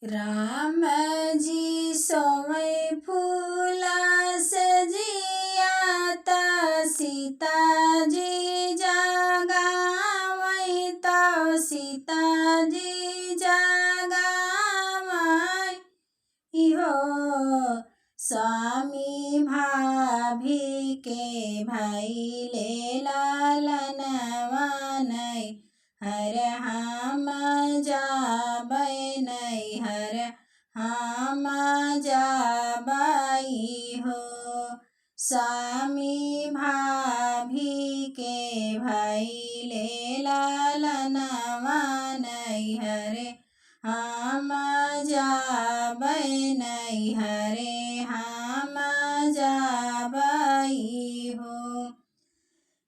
राम जी सोमय फूला सजियाता सीता जी जगावै तो सीता जी जगावै इहो स्वामी भाभी के भैले लालनवा नै हर हम जाबै नैहर हम जाबै हो। स्वामी भाभी के भैले लालनवा नैहर हम जाबै नैहर हम जाबै हो।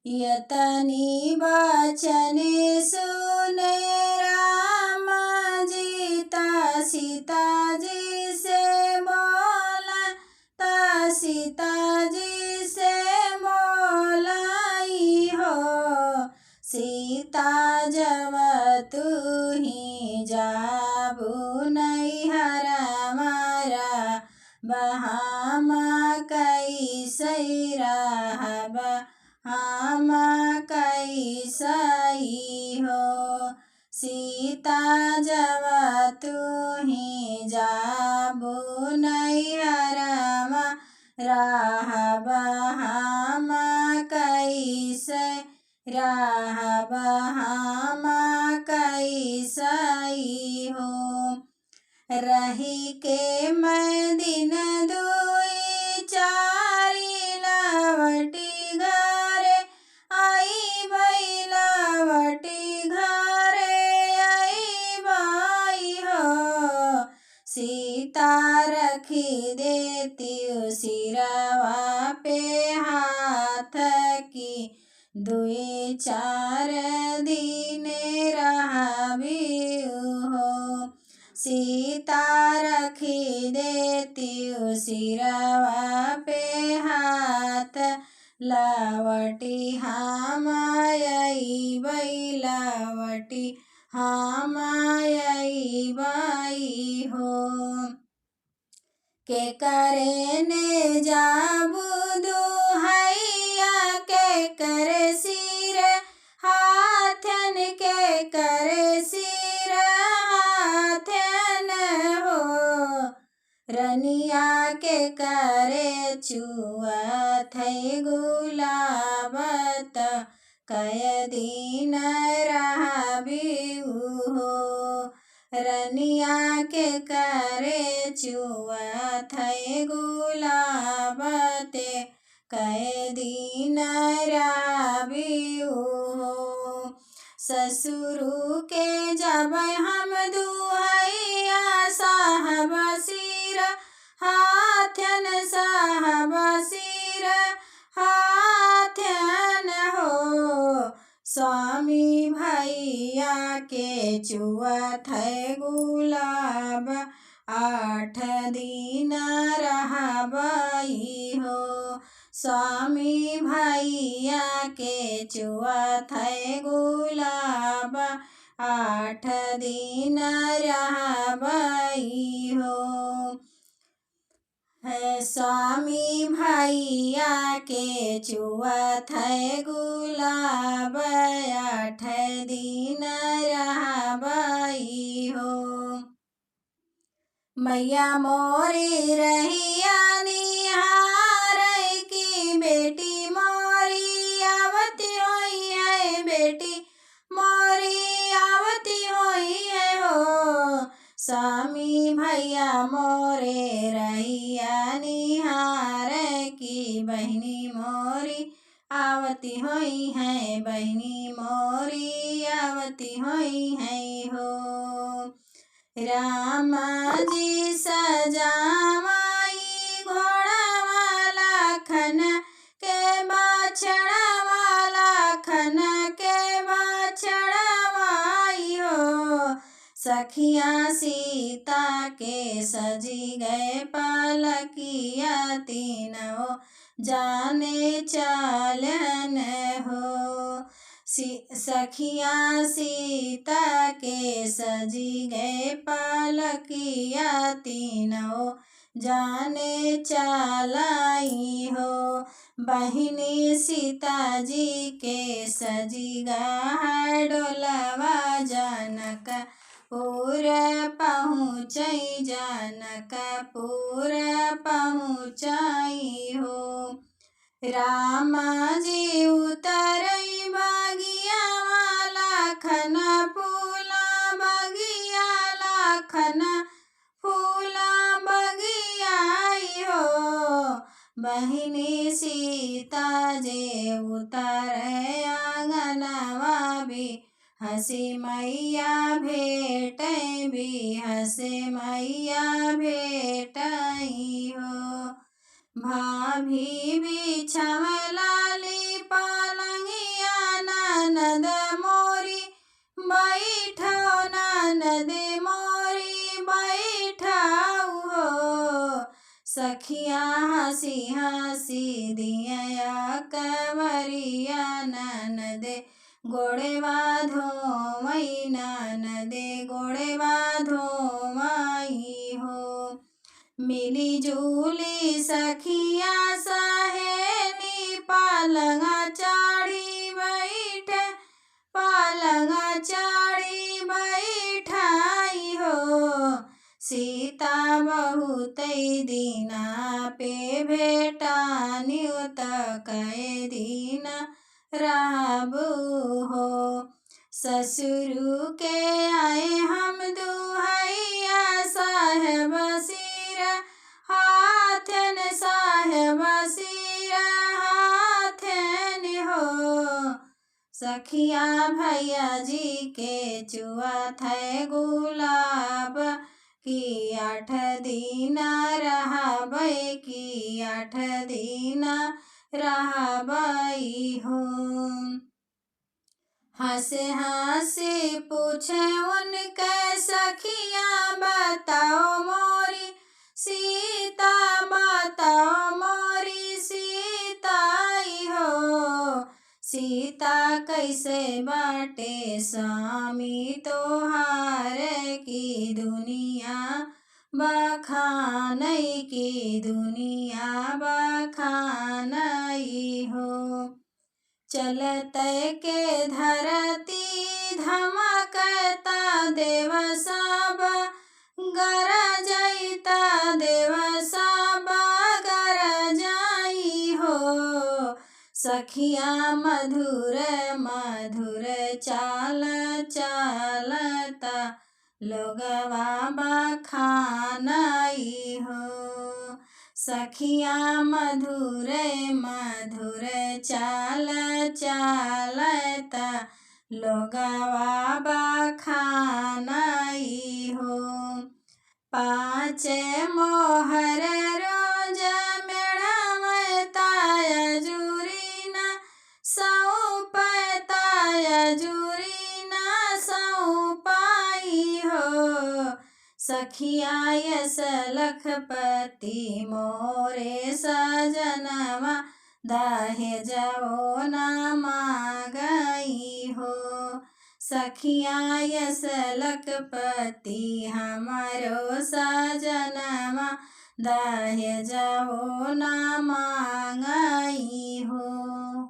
यतनी वचन सुने राम जी ता सीता जी से बोला ता सीता जी से बोलाई हो। सीता जब तू ही जाबू नैहर मारा बहाम कैसे रहब हम कैसे हो। सीता जब तू ही जाबू नैहर रहब हम कैसे रहब हम कैसे हो। रही के मैं दिन दुई चारि लवटी घरे आई लवटी घरे आई हो। सीता रखी देती सिरवा पे हाथ की दुई चार दिन रहबी हो। सीता रखी देती सिरवा पे हाथ लवटी हम अइबै लवटी हम अइबै हो। के करे ने जाबू दुहैया के करे सिर हाथन के करे सिर हाथन हो। रनिया के करे चुअत गुलाबत कय दिन रहबी हो। रनिया के करे चुअत गुलाबते कय दिन रहबी हो। ससुरु के जब हम दुहैया साहब सिर हाथन साहब सिर हाथन हो। स्वामी भैया के चुअत गुलाब 8 दिन रहबै हो। स्वामी भैया के चुअत गुलाब 8 दिन रहबै हो। स्वामी भैया के चुअत गुलाब 8 दिन रहबै हो। मैया मोरी रहिया निहारै की बेटी मोरी आवती होई है बेटी मोरी आवती होई है हो। स्वामी भैया मोरे रहिया निहार की बहनी मोरी आवती होई है बहनी मोरी आवती होई है हो। राम जी सजावाई घोड़ावा लाखन के बाछड़ावा लाखन के बाछड़ावाई हो। सखिया सीता के सजी गए पालकिया तीनों जाने चालन हो। सखियाँ सीता के सजी गए पालकिया तीनों जाने चालाई हो। बहिनी सीता जी के सजी गा डोलवा जनकपुर पहुँचई जनकपुर पहुँचई हो। राम जी उतरई बगिया लाखन फूला बगिया लाखन फूला बगियाई हो। बहिनी सीता जे उतरे आंगनवा भी हसी मैया भेट भी हसे मैया भेटई हो। भाभी बिछम लाली पालंगिया ननद मोरी बैठो ननद मोरी बैठाऊ हो। सखिया हसी हसी दिया कवरिया ननद गोड़वा धोवई ननद गोड़वा धोवई हो। मिली जुली सखिया सहेली पालंगा चाड़ी बैठ पालंगा चाड़ी बैठाई हो। सीता बहुत दीना पे भेटानी कै दिन रहबू हो। ससुर के आए हम दुहैया साहेब सिर हाथन साहेब सिर हाथन हो। सखिया भैया जी के चुआ थे गुलाब की 8 दिन रहबै की 8 दिन रहबै हो। हंसे हंसे पूछे उनके सखिया बताओ मोरी सीता बताओ मोरी सीताई हो। सीता कैसे बाटे स्वामी तोहार की दुनिया बखानई की दुनिया बखानई हो। चलत के धरती धमकता देव सब गरजैता देव सब गरजई हो। सखिया मधुर मधुर चाल चालता लोगवा बखानई हो। सखिया मधुर मधुर चाल चालता लोगवा बखानई हो। 5 मोहर रोज मेढ़मताय जुरी न सौंपताय जुरी न सौंपाई हो। सखिया यस लखपति मोरे सजनवा दहेजवो न मांगई हो। सखिया यस लखपति हमारो सजनवा दहेजवो न मांगई हो।